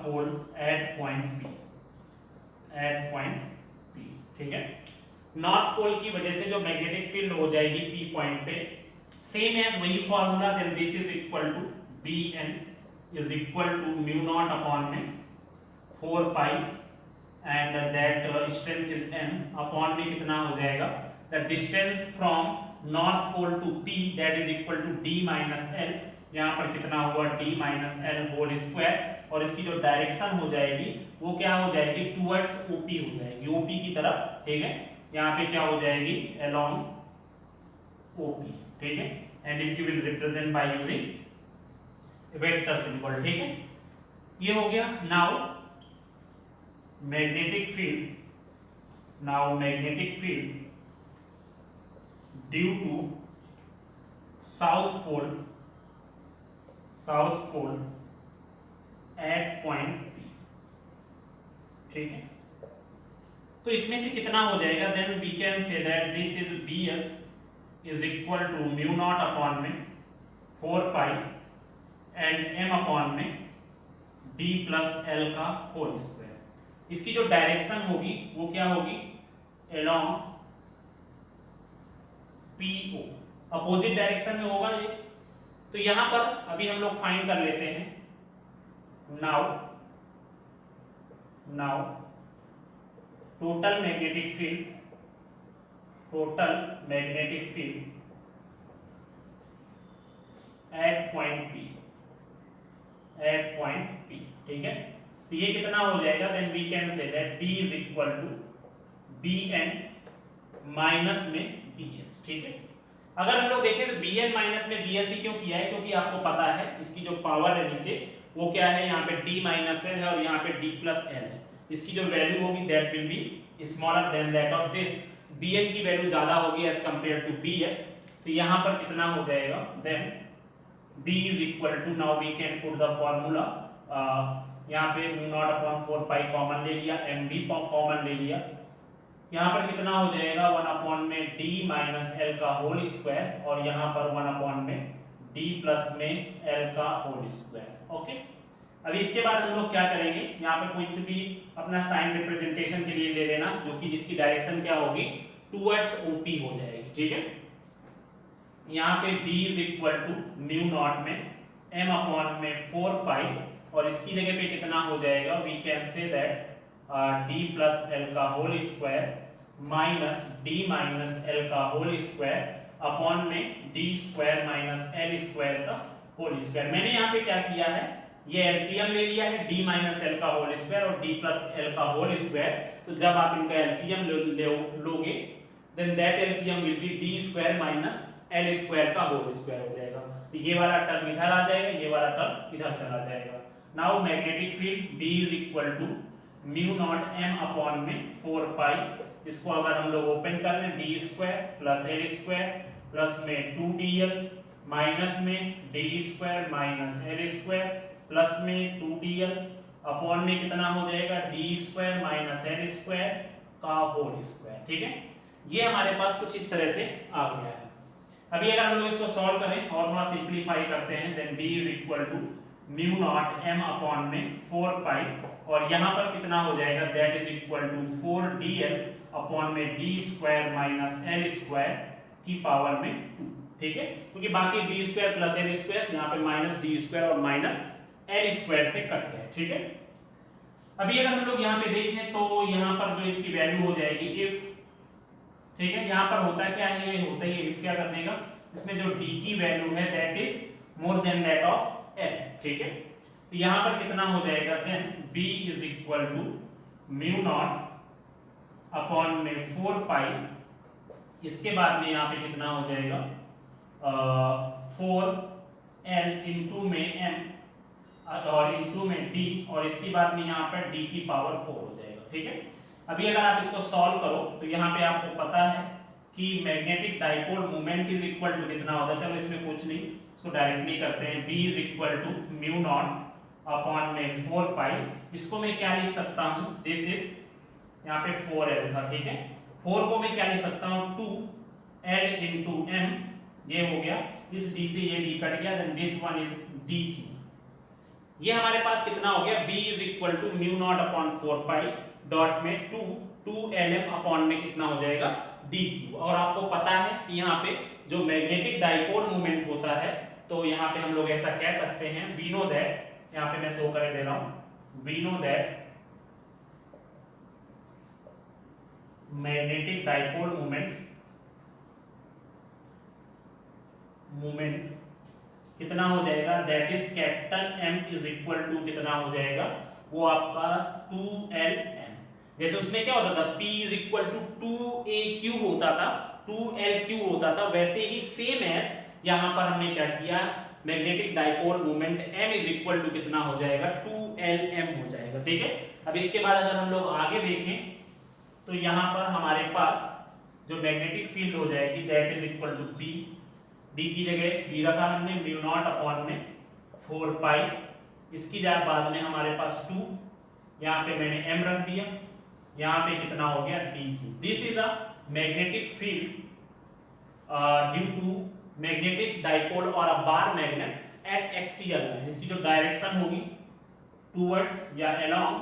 pole at point P, ठीक है। नॉर्थ पोल की वजह से जो मैग्नेटिक फील्ड हो जाएगी P पॉइंट पे, सेम एज वही formula, then this is equal to Bn is equal to mu naught upon में 4 pi and that strength is m upon में कितना हो जाएगा, the distance from north pole to P that is equal to D minus L, यहाँ पर कितना हुआ, D minus L whole square, और इसकी जो डायरेक्शन हो जाएगी वो क्या हो जाएगी, टुवर्ड्स OP हो जाएगी, OP की तरफ, ठीक है। यहाँ पे क्या हो जाएगी, along OP, ठीक है। And if you will represent by using vector symbol, ठीक है। ये हो गया। Now magnetic field due to south pole at point P, ठीक है। तो इसमें से कितना हो जाएगा, then we can say that this is Bs is equal to mu naught upon में 4 पाई एंड m अपॉन में D प्लस L का होल स्क्वायर। इसकी जो डायरेक्शन होगी वो क्या होगी, along PO, अपोजिट डायरेक्शन में होगा ये। तो यहां पर अभी हम लोग फाइंड कर लेते हैं, now total magnetic field at point P, ठीक है। तो ये कितना हो जाएगा, then we can say that B is equal to Bn minus में Bs, ठीक है। अगर हम लोग देखें तो Bn माइनस में Bs ही क्यों किया है, क्योंकि आपको पता है इसकी जो पावर है नीचे वो क्या है, यहाँ पे D माइनस L है और यहाँ पे D प्लस L है। इसकी जो वैल्यू होगी that will be smaller than that of this, Bn की वैल्यू ज्यादा होगी एज कंपेयर टू Bs, तो यहाँ पर कितना हो जाएगा, then B is equal to, now we can put the formula यहाँ पे mu naught upon 4 pi common ले लिया, एम भी कॉमन ले लिया, यहाँ पर कितना हो जाएगा 1 अपॉन में d माइनस एल का होल स्क्वायर और यहाँ पर 1 अपॉन में d प्लस में एल का होल स्क्वायर। ओके, अभी इसके बाद हम लोग क्या करेंगे, यहाँ पे कुछ भी अपना साइन रिप्रेजेंटेशन के लिए ले लेना, जो कि जिसकी डायरेक्शन क्या होगी टुवर्ड्स ओपी हो जाएगी। ठीक है, यहाँ पे b is equal to mu naught में m अपॉन में 4 पाई और इसकी जगह पे कितना हो जाएगा, वी कैन से दैट d प्लस एल का whole square minus d minus L का होल स्क्वायर अपॉन में d square minus L square का होल स्क्वायर। मैंने यहाँ पे क्या किया है, ये एलसीएम ले लिया है d माइनस एल का होल स्क्वायर और d प्लस एल का होल स्क्वायर। तो जब आप इनका एलसीएम लोगे then that LCM will be d square minus L square का होल स्क्वायर हो जाएगा। तो ये वाला टर्म इधर आ जाएगा, ये वाला टर्म इधर चला जाएगा। Now magnetic field b is equal to mu naught m upon में 4 पाई, इसको अगर हम लोग ओपन कर लें d square plus L square plus में 2dl माइनस में d square minus L square plus में 2dl अपॉन में कितना हो जाएगा d square minus L square का होल स्क्वायर। ठीक है, ये हमारे पास कुछ इस तरह से आ गया है। अभी अगर हम लोग इसको सॉल्व करें और थोड़ा सिंप्लीफाई करते हैं, then b is equal to mu naught m upon में 4 पाई और यहाँ पर कितना हो जाएगा, that is equal to 4dl upon में d square minus L square की पावर में 2। ठीक है, क्योंकि बाकी d square plus L square यहाँ पे माइनस d स्क्वायर और माइनस एल स्क्वायर से कट गए। ठीक है, अभी अगर हम लोग यहाँ पे देखें तो यहाँ पर जो इसकी वैल्यू हो जाएगी इफ, ठीक है, यहाँ पर होता क्या है, ये होता है इफ क्या करने का, इसमें जो d की वैल्यू है that is more than that of l। ठीक है, तो यहाँ पर कितना हो जाएगा, then b is equal to mu naught upon में 4 पाई, इसके बाद में यहाँ पे कितना हो जाएगा 4l इंटू में m और इंटू में d और इसके बाद में यहाँ पर d की पावर 4 हो जाएगा। ठीक है, अभी अगर आप इसको सॉल्व करो तो यहाँ पे आपको पता है कि magnetic dipole moment is equal to कितना होता है, चलो इसमें कुछ नहीं, इसको डायरेक्टली करते हैं, b is equal to mu naught upon में 4 पाई, इसको मैं क्या लिख सकता हूँ, दिस इज यहाँ पे 4l था। ठीक है, 4 को मैं क्या लिख सकता हूँ 2l इंटू m, ये हो गया, इस d से ये d कट गया, then this one is dq। ये हमारे पास कितना हो गया, b is equal to mu naught upon 4 pi dot में 2lm अपॉन में कितना हो जाएगा dq। और आपको पता है कि यहाँ पे जो मैग्नेटिक डाइपोल मोमेंट होता है तो यहाँ पे हम लोग ऐसा कह सकते हैं, वी नो दैट, यहाँ पे मैं शो कर दे रहा हूँ, we know that magnetic dipole moment कितना हो जाएगा, that is capital M is equal to कितना हो जाएगा, वो आपका 2lm। जैसे उसमें क्या होता था, P is equal to 2aq होता था, 2lq होता था, वैसे ही सेम एज यहाँ पर हमने क्या किया, magnetic dipole moment M is equal to कितना हो जाएगा 2lm हो जाएगा। ठीक है, अब इसके बाद अगर हम लोग आगे देखें तो यहाँ पर हमारे पास जो मैग्नेटिक फील्ड हो जाएगी that is equal to b की जगह b रखा हमने म्यू नॉट अपॉन में 4 पाई, इसकी जगह बाद में हमारे पास 2, यहाँ पे मैंने m रख दिया, यहाँ पे कितना हो गया dq। This is a magnetic field due to magnetic dipole और a bar magnet at axial line. इसकी जो डायरेक्शन होगी टुवर्ड्स या अलोंग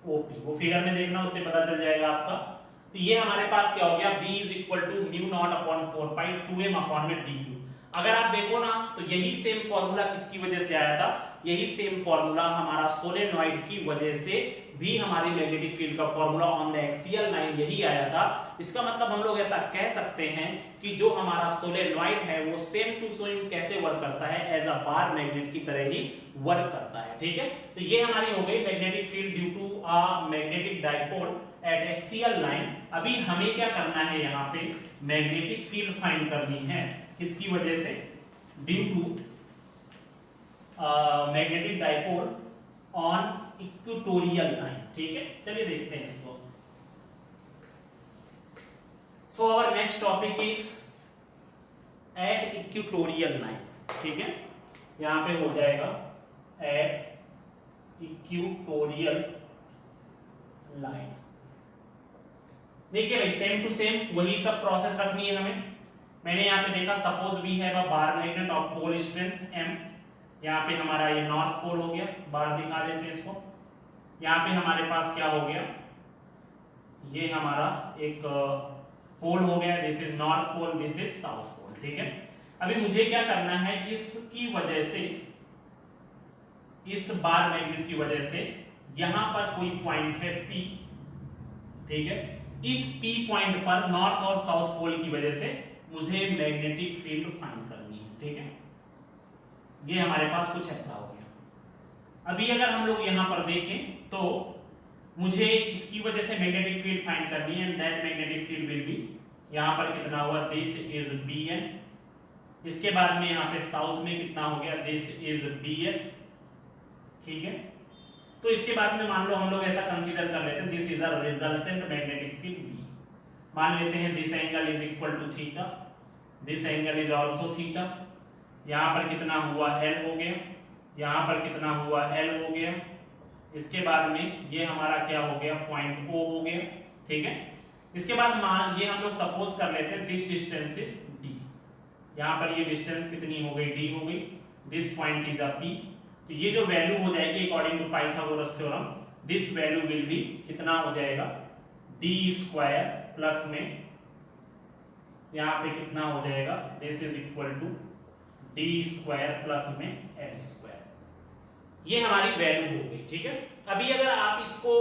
ओपी, वो फिगर में देखना, उससे पता चल जाएगा आपका। तो ये हमारे पास क्या हो गया, b is equal to mu naught upon 4 pi 2m upon में dq। अगर आप देखो ना तो यही सेम फॉर्मूला किसकी वजह से आया था, यही सेम फॉर्मूला हमारा सोलेनॉइड की वजह से भी हमारी मैग्नेटिक फील्ड का formula on the axial line यही आया था। इसका मतलब हम लोग ऐसा कह सकते हैं कि जो हमारा सोलेनॉइड है वो सेम टू सेम कैसे वर्क करता है, एज अ बार मैग्नेट की तरह ही वर्क करता है। ठीक है, तो ये हमारी हो गई magnetic field due to a magnetic dipole at axial line. अभी हमें क्या करना है, यहाँ पे मैग्नेटिक फील्ड फाइंड करनी है, किसकी वजह से, due to magnetic dipole on equatorial line. ठीक है, चलिए देखते हैं इसको। So our next topic is at equatorial line. ठीक है, यहाँ पे हो जाएगा एट इक्वेटोरियल लाइन। देखिए भाई सेम टू सेम वही सब प्रोसेस रखनी है हमें। मैंने यहाँ पे देखा suppose we have a bar magnet of pole strength m। यहाँ पे हमारा ये नॉर्थ पोल हो गया, बार दिखा देते हैं इसको। यहाँ पे हमारे पास क्या हो गया, ये हमारा एक पोल हो गया, this is north pole, this is south pole. ठीक है, अभी मुझे क्या करना है, इसकी वजह से, इस बार मैग्नेट की वजह से यहां पर कोई पॉइंट है P। ठीक है, इस P पॉइंट पर नॉर्थ और साउथ पोल की वजह से मुझे मैग्नेटिक फील्ड फाइंड करनी है। ठीक है, ये हमारे पास कुछ ऐसा हो गया। अभी अगर हम लोग यहां पर देखें तो मुझे इसकी वजह से मैग्नेटिक फील्ड फाइंड करनी है, and that magnetic field will B, यहां पर कितना हुआ, दिस इज Bn। इसके बाद में यहां पे साउथ में कितना हो गया, दिस इज Bs। ठीक है, तो इसके बाद में मान लो हम लोग ऐसा कंसीडर कर लेते हैं, this is a resultant magnetic field B। मान लेते हैं this angle is equal to theta, this angle is also theta. यहां पर कितना हुआ, L हो गया, यहां पर कितना हुआ, L हो गया। इसके बाद में ये हमारा क्या हो गया, पॉइंट O हो गया। ठीक है, इसके बाद मान ये हम लोग सपोज कर लेते हैं दिस डिस्टेंस इज D। यहाँ पर ये डिस्टेंस कितनी हो गई, D हो गई। This point is a P। तो ये जो वैल्यू हो जाएगी according to Pythagoras theorem, this value will be कितना हो जाएगा, D स्क्वायर प्लस में यहाँ पे कितना हो जाएगा, this is equal to D square plus में L स्क्वायर। ये हमारी वैल्यू हो गई। ठीक है, अभी अगर आप इसको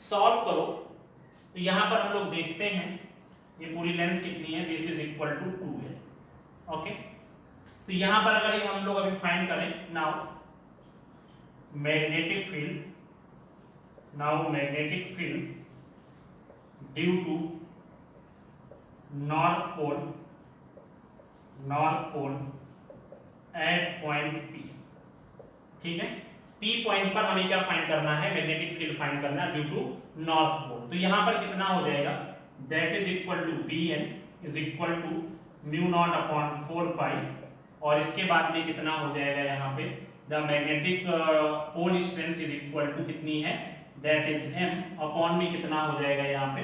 सॉल्व करो तो यहां पर हम लोग देखते हैं ये पूरी लेंथ कितनी है, दिस इज इक्वल टू 2 है। ओके, तो यहां पर अगर ये हम लोग अभी फाइंड करें, now magnetic field due to north pole at point P। ठीक है, P पॉइंट पर हमें क्या फाइंड करना है, मैग्नेटिक फील्ड फाइंड करना है ड्यू टू नॉर्थ पोल। तो यहां पर कितना हो जाएगा, that is equal to Bn is equal to mu naught upon 4 pi, और इसके बाद में कितना हो जाएगा, यहाँ पे the magnetic pole strength is equal to कितनी है, दैट इज m अपॉन में कितना हो जाएगा, यहाँ पे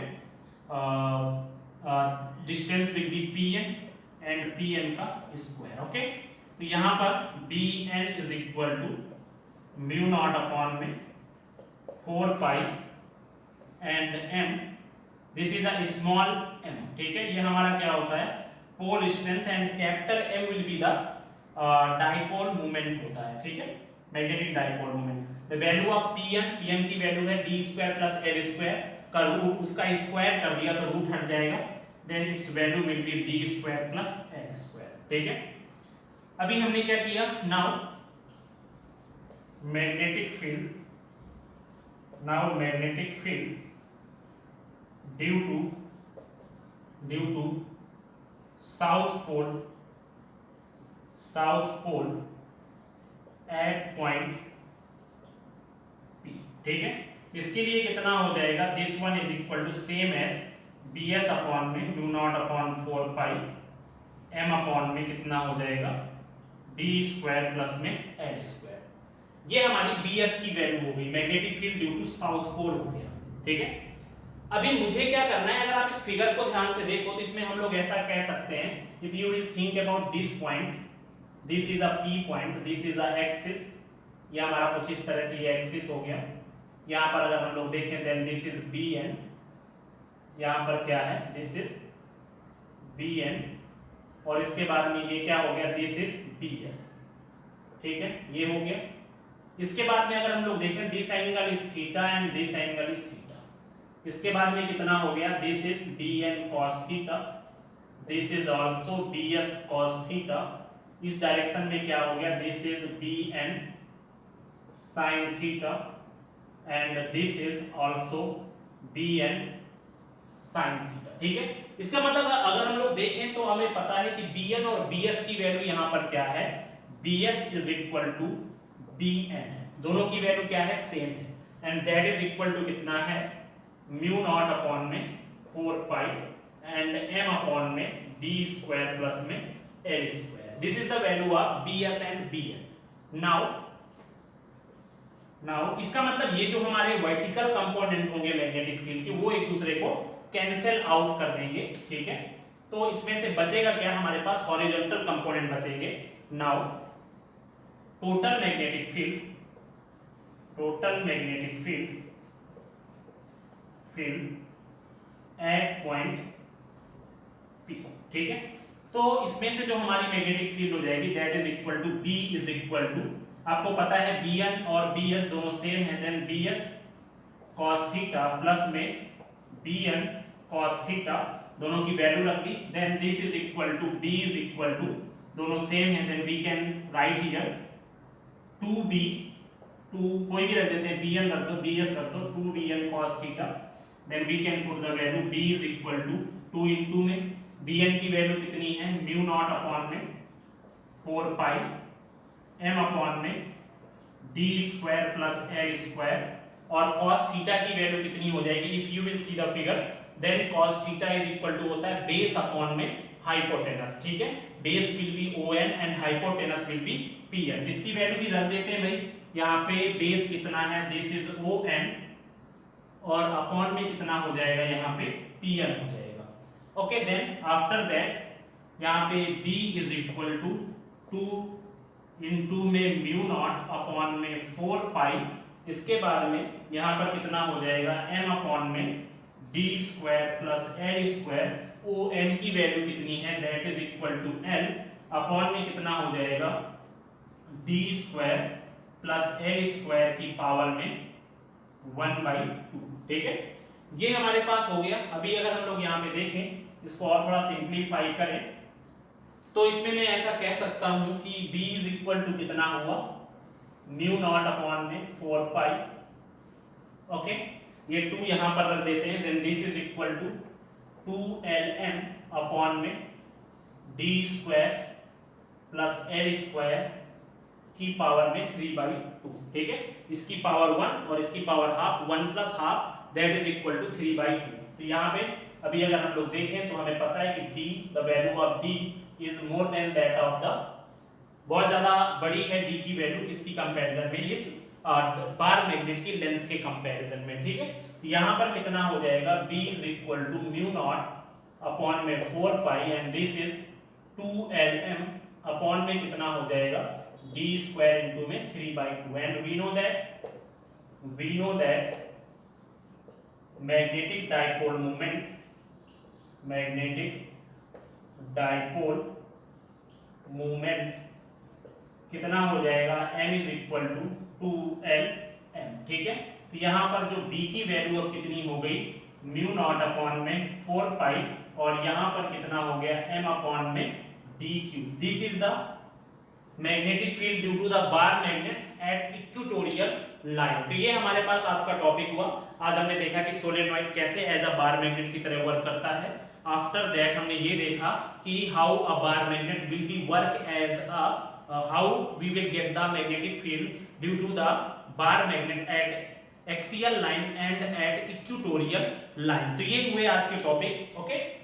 distance will be Pn and Pn का स्क्वायर। ओके, तो यहाँ पर Bn is equal to mu naught upon में 4 pi and m, this is a small m। ठीक है, ये हमारा क्या होता है, pole strength, and capital M will be the dipole moment होता है। ठीक है, magnetic dipole moment. The value of Pn की वैल्यू है d square plus L square का रूट, उसका स्क्वायर कर दिया तो रूट हट जाएगा, then its value will be d square plus L square. ठीक है, अभी हमने क्या किया, now magnetic field due to south pole at point P। ठीक है, इसके लिए कितना हो जाएगा, this one is equal to same as Bs upon में mu naught upon 4 pi m upon में कितना हो जाएगा, d स्क्वायर प्लस में L स्क्वायर। ये हमारी Bs की वैल्यू हो गई, magnetic field due to south pole हो गया। ठीक है, अभी मुझे क्या करना है, अगर आप इस फिगर को ध्यान से देखो तो इसमें हम लोग ऐसा कह सकते हैं, if you will think about this point, this is a P point, this is a axis, ये हमारा कुछ इस तरह से ये एक्सिस हो गया। यहाँ पर अगर हम लोग देखें देन दिस इज Bn, यहाँ पर क्या है, दिस इज Bn, और इसके बाद में ये क्या हो गया, दिस इज Bs। ठीक है, ये हो गया। इसके बाद में अगर हम लोग देखें this angle is theta and this angle is theta, इसके बाद में कितना हो गया, this is Bn cos theta, this is also Bs cos theta. इस डायरेक्शन में क्या हो गया, this is Bn sin theta and this is also Bn sin theta. ठीक है, इसका मतलब अगर हम लोग देखें तो हमें पता है कि Bn और Bs की वैल्यू यहाँ पर क्या है, Bs is equal to Bn, दोनों की वैल्यू क्या है, सेम है, and that is equal to कितना है, म्यू नॉट अपॉन में 4 पाई एंड m अपॉन में d स्क्वायर प्लस में L square. This is the value of Bs and Bn। Now now इसका मतलब ये जो हमारे वर्टिकल कंपोनेंट होंगे मैग्नेटिक फील्ड के वो एक दूसरे को कैंसिल आउट कर देंगे, ठीक है। तो इसमें से बचेगा क्या, हमारे पास हॉरिजॉन्टल कंपोनेंट बचेंगे। Now total magnetic field at point P, ठीक है। तो इसमें से जो हमारी मैग्नेटिक फील्ड हो जाएगी that is equal to B is equal to, आपको पता है Bn और Bs दोनों सेम है, then Bs cos theta plus में Bn cos थीटा, दोनों की वैल्यू रख दी, then this is equal to B is equal to, दोनों सेम है, then we can write here 2B, 2 कोई भी रख देते हैं, Bn रख दो, Bs रख दो, 2Bn cos theta, then we can put the value B is equal to 2 into में Bn की वैल्यू कितनी है, म्यू नॉट अपॉन में 4 पाई m अपॉन में d square plus l square, और cos थीटा की वैल्यू कितनी हो जाएगी, if you will see the figure then cos theta is equal to होता है बेस अपॉन में हाइपोटेनस, ठीक है। Base will be ON and hypotenuse will be PN, जिसकी वैल्यू भी रख देते हैं भाई, यहाँ पे बेस कितना है, दिस इज ON, और अपॉन में कितना हो जाएगा, यहाँ पे PN हो जाएगा। ओके, देन आफ्टर दैट यहाँ पे B is equal to 2 into में म्यू नॉट अपॉन में 4 पाई, इसके बाद में यहाँ पर कितना हो जाएगा, m अपॉन में d square plus l square, ON की वैल्यू कितनी है that is equal to l upon में कितना हो जाएगा, d square plus l square की पावर में 1/2, ठीक है। ये हमारे पास हो गया। अभी अगर हम लोग यहाँ पे देखें, इसको और थोड़ा सिंप्लीफाई करें, तो इसमें मैं ऐसा कह सकता हूं कि B इज इक्वल टू कितना हुआ, म्यू नॉट अपॉन में 4 पाई, ओके, ये 2 यहां पर रख देते हैं, then this is equal to 2Lm upon में d square plus l square की पावर में 3/2, ठीक है। इसकी पावर 1 और इसकी power half, 1 plus half that is equal to 3/2। तो यहाँ पे अभी अगर हम लोग देखें तो हमें पता है कि D, the value of D is more than that of the, बहुत ज्यादा बड़ी है D की वैल्यू किसकी कंपैरिजन में, इस बार मैग्नेट की लेंथ के कंपैरिजन में, ठीक है। यहाँ पर कितना हो जाएगा, B is equal to mu naught upon में 4 pi and this is 2Lm upon में कितना हो जाएगा, d स्क्वायर इनटू में 3/2, and we know that magnetic dipole movement कितना हो जाएगा, m is equal to 2Lm, ठीक है। तो यहाँ पर जो B की वैल्यू अब कितनी हो गई, म्यू नॉट अपॉन में 4 पाई, और यहाँ पर कितना हो गया, m अपॉन में dq, this is the magnetic field due to the bar magnet at equatorial line. तो ये हमारे पास आज का टॉपिक हुआ। आज हमने देखा कि सोलेनॉइड कैसे एज अ बार मैग्नेट की तरह वर्क करता है। आफ्टर दैट हमने ये देखा कि how a bar magnet will be work as a how we will get the magnetic field due to the bar magnet at axial line and at equatorial line. तो ये हुए आज के टॉपिक, ओके।